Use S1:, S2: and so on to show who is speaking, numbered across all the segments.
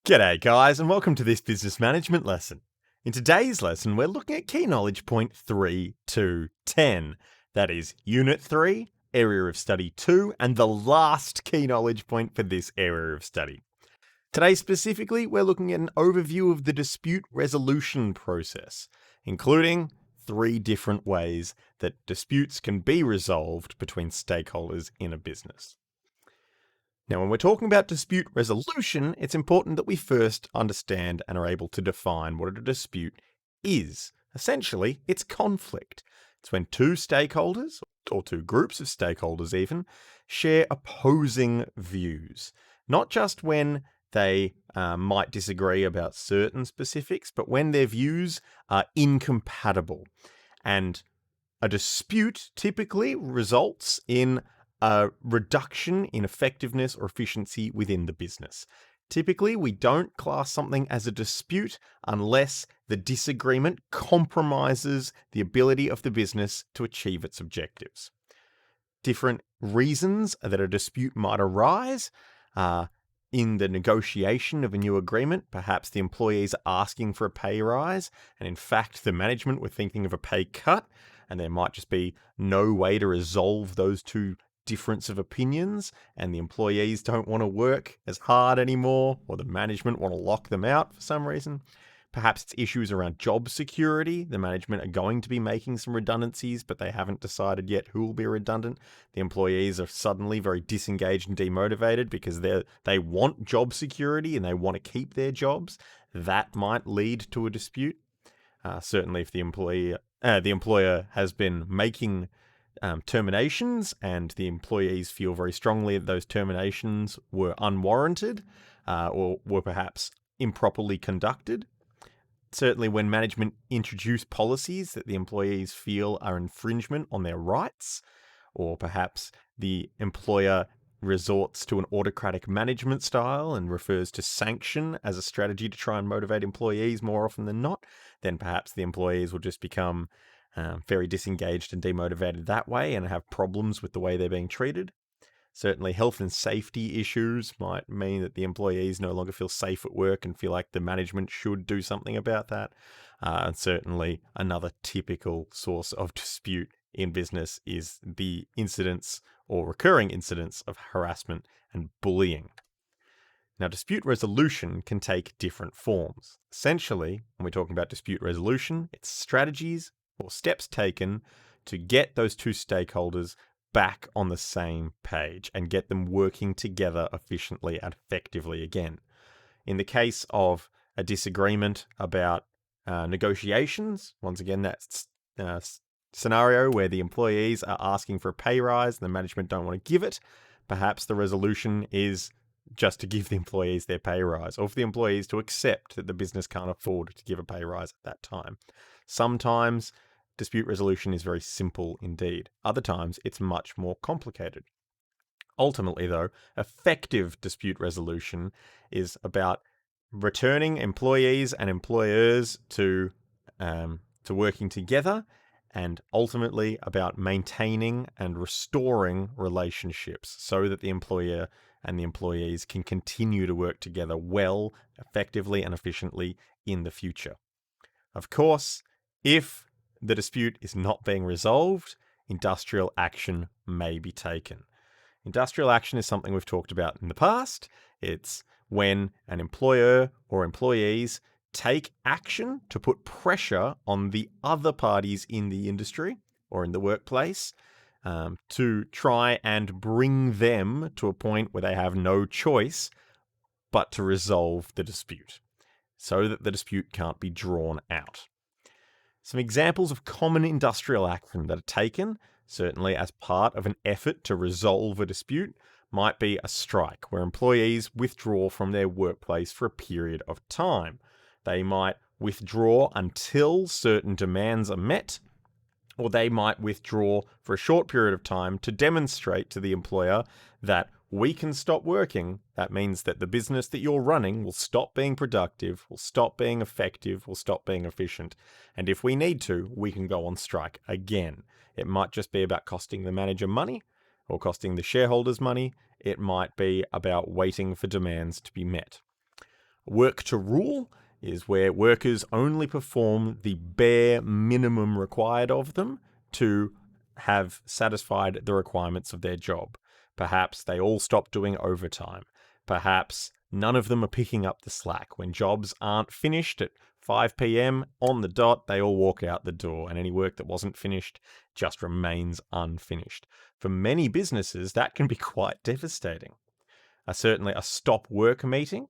S1: G'day guys, and welcome to this business management lesson. In today's lesson, we're looking at key knowledge point 3 to 10. That is Unit 3, Area of Study 2, and the last key knowledge point for this area of study. Today specifically, we're looking at an overview of the dispute resolution process, including 3 different ways that disputes can be resolved between stakeholders in a business. Now, when we're talking about dispute resolution, it's important that we first understand and are able to define what a dispute is. Essentially, it's conflict. It's when 2 stakeholders, or 2 groups of stakeholders even, share opposing views. Not just when they might disagree about certain specifics, but when their views are incompatible. And a dispute typically results in a reduction in effectiveness or efficiency within the business. Typically, we don't class something as a dispute unless the disagreement compromises the ability of the business to achieve its objectives. Different reasons that a dispute might arise in the negotiation of a new agreement. Perhaps the employees are asking for a pay rise, and in fact, the management were thinking of a pay cut, and there might just be no way to resolve those 2 difference of opinions, and the employees don't want to work as hard anymore, or the management want to lock them out for some reason. Perhaps it's issues around job security. The management are going to be making some redundancies, but they haven't decided yet who will be redundant. The employees are suddenly very disengaged and demotivated because they want job security and they want to keep their jobs. That might lead to a dispute. Certainly if the employer has been making terminations and the employees feel very strongly that those terminations were unwarranted or were perhaps improperly conducted. Certainly when management introduce policies that the employees feel are infringement on their rights, or perhaps the employer resorts to an autocratic management style and refers to sanction as a strategy to try and motivate employees more often than not, then perhaps the employees will just become very disengaged and demotivated that way and have problems with the way they're being treated. Certainly health and safety issues might mean that the employees no longer feel safe at work and feel like the management should do something about that. And certainly another typical source of dispute in business is the incidents or recurring incidents of harassment and bullying. Now, dispute resolution can take different forms. Essentially, when we're talking about dispute resolution, it's strategies or steps taken to get those 2 stakeholders back on the same page and get them working together efficiently and effectively again. In the case of a disagreement about negotiations, once again, that's a scenario where the employees are asking for a pay rise and the management don't want to give it. Perhaps the resolution is just to give the employees their pay rise, or for the employees to accept that the business can't afford to give a pay rise at that time. Sometimes dispute resolution is very simple indeed. Other times it's much more complicated. Ultimately, though, effective dispute resolution is about returning employees and employers to working together, and ultimately about maintaining and restoring relationships so that the employer and the employees can continue to work together well, effectively, and efficiently in the future. Of course, if the dispute is not being resolved, industrial action may be taken. Industrial action is something we've talked about in the past. It's when an employer or employees take action to put pressure on the other parties in the industry or in the workplace to try and bring them to a point where they have no choice but to resolve the dispute so that the dispute can't be drawn out. Some examples of common industrial action that are taken, certainly as part of an effort to resolve a dispute, might be a strike, where employees withdraw from their workplace for a period of time. They might withdraw until certain demands are met, or they might withdraw for a short period of time to demonstrate to the employer that we can stop working. That means that the business that you're running will stop being productive, will stop being effective, will stop being efficient. And if we need to, we can go on strike again. It might just be about costing the manager money or costing the shareholders money. It might be about waiting for demands to be met. Work to rule is where workers only perform the bare minimum required of them to have satisfied the requirements of their job. Perhaps they all stop doing overtime. Perhaps none of them are picking up the slack. When jobs aren't finished at 5 p.m. on the dot, they all walk out the door, and any work that wasn't finished just remains unfinished. For many businesses, that can be quite devastating. Certainly, a stop work meeting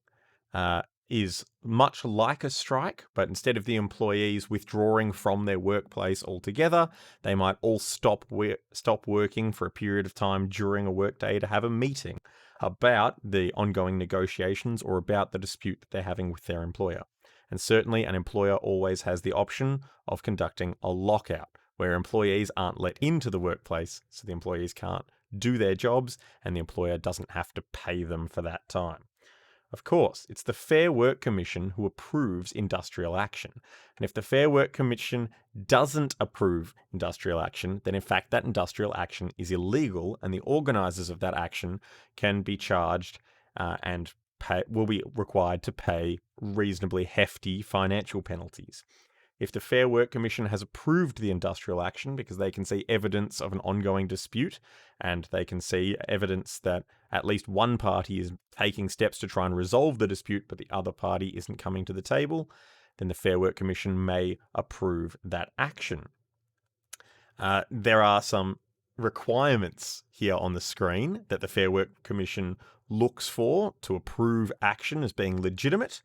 S1: is much like a strike, but instead of the employees withdrawing from their workplace altogether, they might all stop working for a period of time during a workday to have a meeting about the ongoing negotiations or about the dispute that they're having with their employer. And certainly, an employer always has the option of conducting a lockout, where employees aren't let into the workplace, so the employees can't do their jobs, and the employer doesn't have to pay them for that time. Of course, it's the Fair Work Commission who approves industrial action. And if the Fair Work Commission doesn't approve industrial action, then in fact that industrial action is illegal, and the organisers of that action can be charged and will be required to pay reasonably hefty financial penalties. If the Fair Work Commission has approved the industrial action because they can see evidence of an ongoing dispute, and they can see evidence that at least one party is taking steps to try and resolve the dispute, but the other party isn't coming to the table, then the Fair Work Commission may approve that action. There are some requirements here on the screen that the Fair Work Commission looks for to approve action as being legitimate.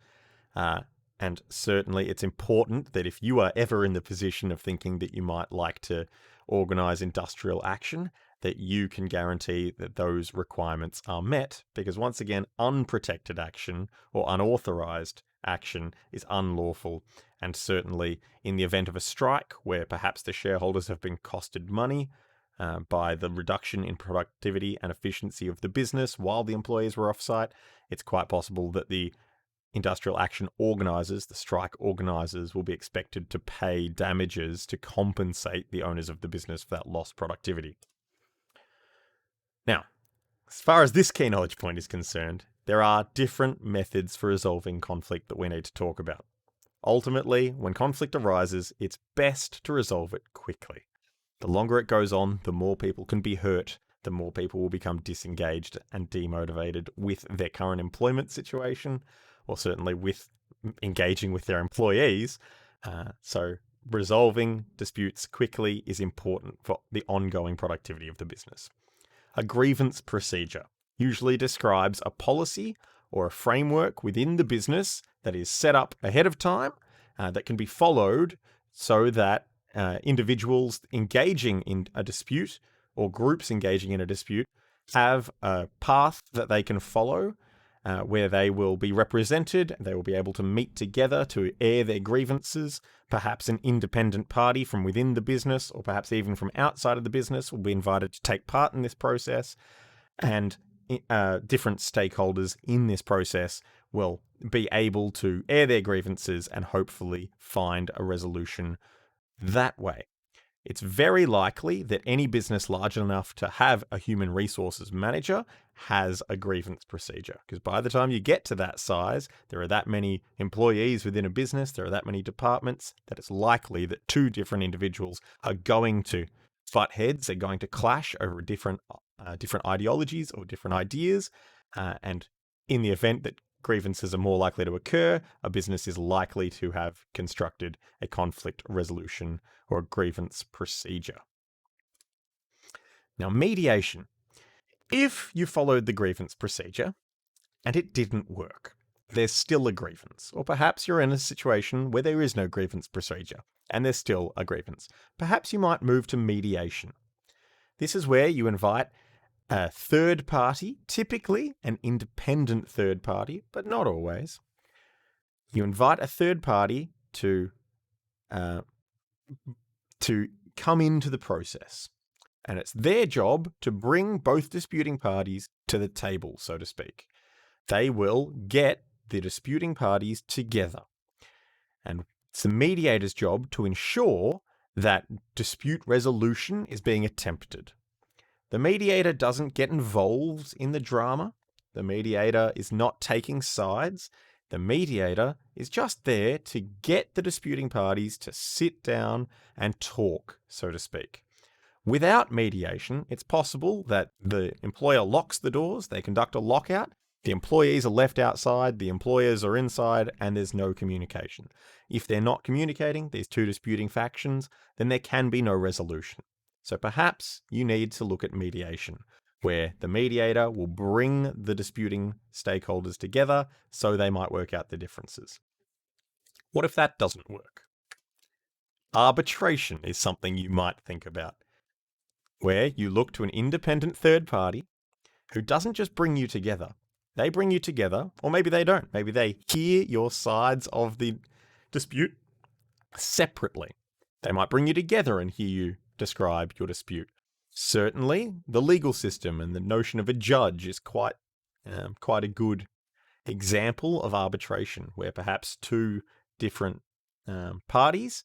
S1: And certainly it's important that if you are ever in the position of thinking that you might like to organise industrial action, that you can guarantee that those requirements are met, because once again, unprotected action or unauthorised action is unlawful. And certainly in the event of a strike where perhaps the shareholders have been costed money by the reduction in productivity and efficiency of the business while the employees were off-site, it's quite possible that the industrial action organisers, the strike organisers, will be expected to pay damages to compensate the owners of the business for that lost productivity. Now, as far as this key knowledge point is concerned, there are different methods for resolving conflict that we need to talk about. Ultimately, when conflict arises, it's best to resolve it quickly. The longer it goes on, the more people can be hurt, the more people will become disengaged and demotivated with their current employment situation, or certainly with engaging with their employees. So resolving disputes quickly is important for the ongoing productivity of the business. A grievance procedure usually describes a policy or a framework within the business that is set up ahead of time that can be followed so that individuals engaging in a dispute or groups engaging in a dispute have a path that they can follow where they will be represented, they will be able to meet together to air their grievances. Perhaps an independent party from within the business, or perhaps even from outside of the business, will be invited to take part in this process. And different stakeholders in this process will be able to air their grievances and hopefully find a resolution that way. It's very likely that any business large enough to have a human resources manager has a grievance procedure, because by the time you get to that size, there are that many employees within a business, there are that many departments, that it's likely that two different individuals are going to butt heads, they're going to clash over different ideologies or different ideas, and in the event that grievances are more likely to occur, a business is likely to have constructed a conflict resolution or a grievance procedure. Now, mediation. If you followed the grievance procedure and it didn't work, there's still a grievance. Or perhaps you're in a situation where there is no grievance procedure and there's still a grievance. Perhaps you might move to mediation. This is where you invite a third party, typically an independent third party, but not always. You invite a third party to come into the process. And it's their job to bring both disputing parties to the table, so to speak. They will get the disputing parties together. And it's the mediator's job to ensure that dispute resolution is being attempted. The mediator doesn't get involved in the drama. The mediator is not taking sides. The mediator is just there to get the disputing parties to sit down and talk, so to speak. Without mediation, it's possible that the employer locks the doors, they conduct a lockout, the employees are left outside, the employers are inside, and there's no communication. If they're not communicating, these two disputing factions, then there can be no resolution. So perhaps you need to look at mediation, where the mediator will bring the disputing stakeholders together so they might work out the differences. What if that doesn't work? Arbitration is something you might think about, where you look to an independent third party who doesn't just bring you together. They bring you together, or maybe they don't. Maybe they hear your sides of the dispute separately. They might bring you together and hear you describe your dispute. Certainly, the legal system and the notion of a judge is quite a good example of arbitration, where perhaps two different parties,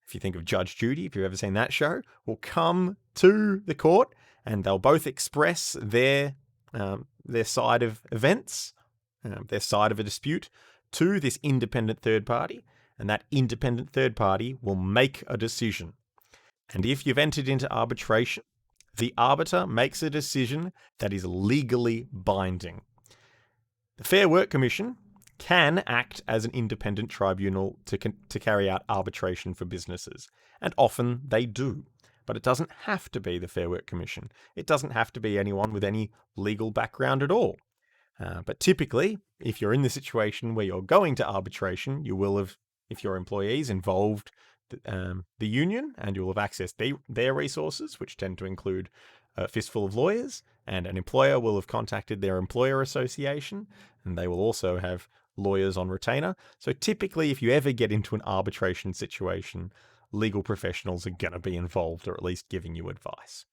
S1: if you think of Judge Judy, if you've ever seen that show, will come to the court and they'll both express their side of events, their side of a dispute, to this independent third party, and that independent third party will make a decision. And if you've entered into arbitration, the arbiter makes a decision that is legally binding. The Fair Work Commission can act as an independent tribunal to carry out arbitration for businesses, and often they do. But it doesn't have to be the Fair Work Commission. It doesn't have to be anyone with any legal background at all. But typically, if you're in the situation where you're going to arbitration, you will have, if your employees involved the union, and you will have accessed their resources, which tend to include a fistful of lawyers, and an employer will have contacted their employer association, and they will also have lawyers on retainer. So typically, if you ever get into an arbitration situation, legal professionals are going to be involved, or at least giving you advice.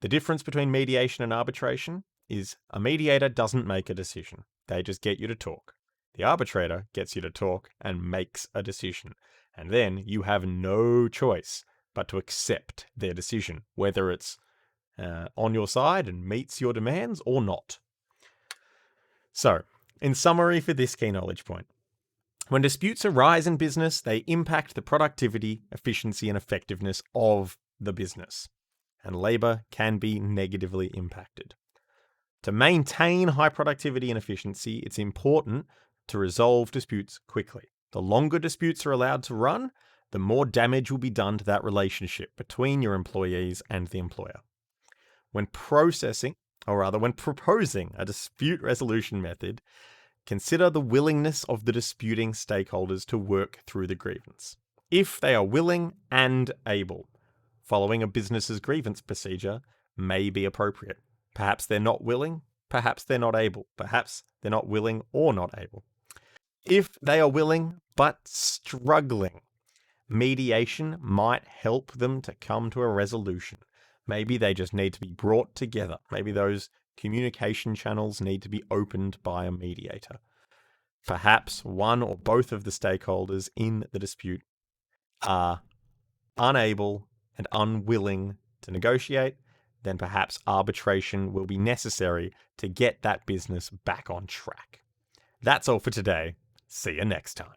S1: The difference between mediation and arbitration is a mediator doesn't make a decision. They just get you to talk. The arbitrator gets you to talk and makes a decision. And then you have no choice but to accept their decision, whether it's on your side and meets your demands or not. So, in summary for this key knowledge point, when disputes arise in business, they impact the productivity, efficiency, and effectiveness of the business, and labor can be negatively impacted. To maintain high productivity and efficiency, it's important to resolve disputes quickly. The longer disputes are allowed to run, the more damage will be done to that relationship between your employees and the employer. When proposing a dispute resolution method, consider the willingness of the disputing stakeholders to work through the grievance. If they are willing and able, following a business's grievance procedure may be appropriate. Perhaps they're not willing, perhaps they're not able, perhaps they're not willing or not able. If they are willing but struggling, mediation might help them to come to a resolution. Maybe they just need to be brought together. Maybe those communication channels need to be opened by a mediator. Perhaps one or both of the stakeholders in the dispute are unable and unwilling to negotiate, then perhaps arbitration will be necessary to get that business back on track. That's all for today. See you next time.